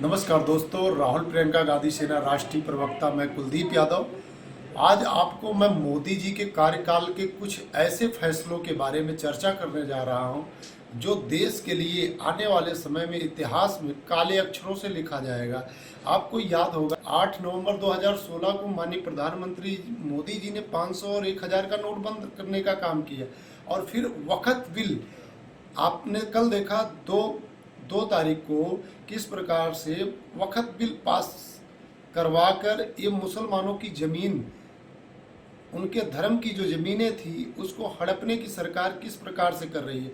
नमस्कार दोस्तों, राहुल प्रियंका गांधी सेना राष्ट्रीय प्रवक्ता मैं कुलदीप यादव। आज आपको मैं मोदी जी के कार्यकाल के कुछ ऐसे फैसलों के बारे में चर्चा करने जा रहा हूं जो देश के लिए आने वाले समय में इतिहास में काले अक्षरों से लिखा जाएगा। आपको याद होगा 8 नवंबर 2016 को माननीय प्रधानमंत्री मोदी जी ने 500 और 1000 का नोट बंद करने का काम किया। और फिर वक़्त बिल आपने कल देखा, दो तारीख को किस प्रकार से वक़्त बिल पास करवाकर ये मुसलमानों की ज़मीन, उनके धर्म की जो ज़मीनें थी उसको हड़पने की सरकार किस प्रकार से कर रही है।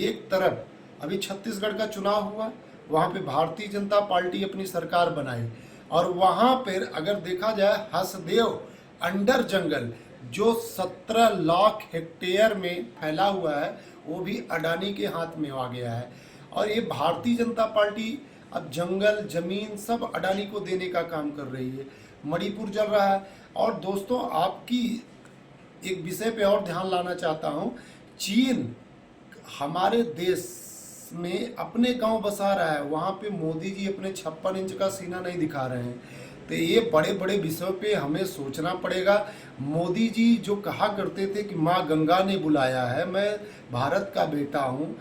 एक तरफ अभी छत्तीसगढ़ का चुनाव हुआ, वहाँ पे भारतीय जनता पार्टी अपनी सरकार बनाई और वहाँ पर अगर देखा जाए हसदेव अंडर जंगल जो 17 लाख हेक्टेयर में फैला हुआ है वो भी अडानी के हाथ में आ गया है। और ये भारतीय जनता पार्टी अब जंगल जमीन सब अडानी को देने का काम कर रही है। मणिपुर जल रहा है। और दोस्तों, आपकी एक विषय पे और ध्यान लाना चाहता हूँ। चीन हमारे देश में अपने गांव बसा रहा है, वहाँ पे मोदी जी अपने 56 इंच का सीना नहीं दिखा रहे हैं। तो ये बड़े बड़े विषयों पे हमें सोचना पड़ेगा। मोदी जी जो कहा करते थे कि माँ गंगा ने बुलाया है, मैं भारत का बेटा हूँ,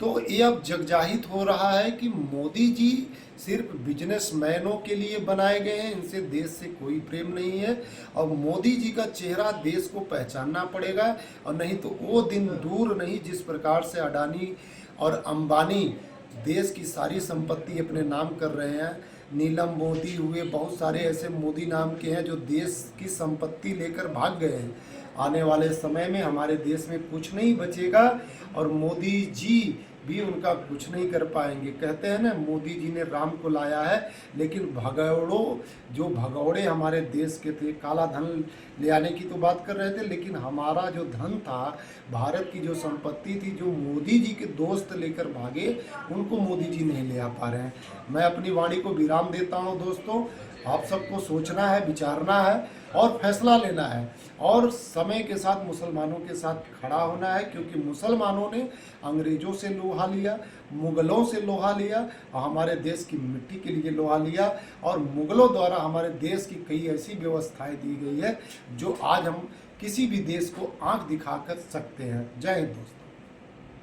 तो ये अब जगजाहिर हो रहा है कि मोदी जी सिर्फ बिजनेसमैनों के लिए बनाए गए हैं, इनसे देश से कोई प्रेम नहीं है। और मोदी जी का चेहरा देश को पहचानना पड़ेगा, और नहीं तो वो दिन दूर नहीं जिस प्रकार से अडानी और अंबानी देश की सारी संपत्ति अपने नाम कर रहे हैं। नीलम मोदी हुए, बहुत सारे ऐसे मोदी नाम के हैं जो देश की संपत्ति लेकर भाग गए हैं। आने वाले समय में हमारे देश में कुछ नहीं बचेगा और मोदी जी भी उनका कुछ नहीं कर पाएंगे। कहते हैं ना, मोदी जी ने राम को लाया है, लेकिन भगौड़े हमारे देश के थे, काला धन ले आने की तो बात कर रहे थे, लेकिन हमारा जो धन था, भारत की जो संपत्ति थी, जो मोदी जी के दोस्त लेकर भागे, उनको मोदी जी नहीं ले आ पा रहे हैं। मैं अपनी वाणी को विराम देता हूं। दोस्तों, आप सबको सोचना है, विचारना है और फैसला लेना है और समय के साथ मुसलमानों के साथ खड़ा होना है, क्योंकि मुसलमानों ने अंग्रेज़ों से लोहा लिया, मुग़लों से लोहा लिया और हमारे देश की मिट्टी के लिए लोहा लिया। और मुग़लों द्वारा हमारे देश की कई ऐसी व्यवस्थाएं दी गई है जो आज हम किसी भी देश को आंख दिखा कर सकते हैं। जय हिंद दोस्तों।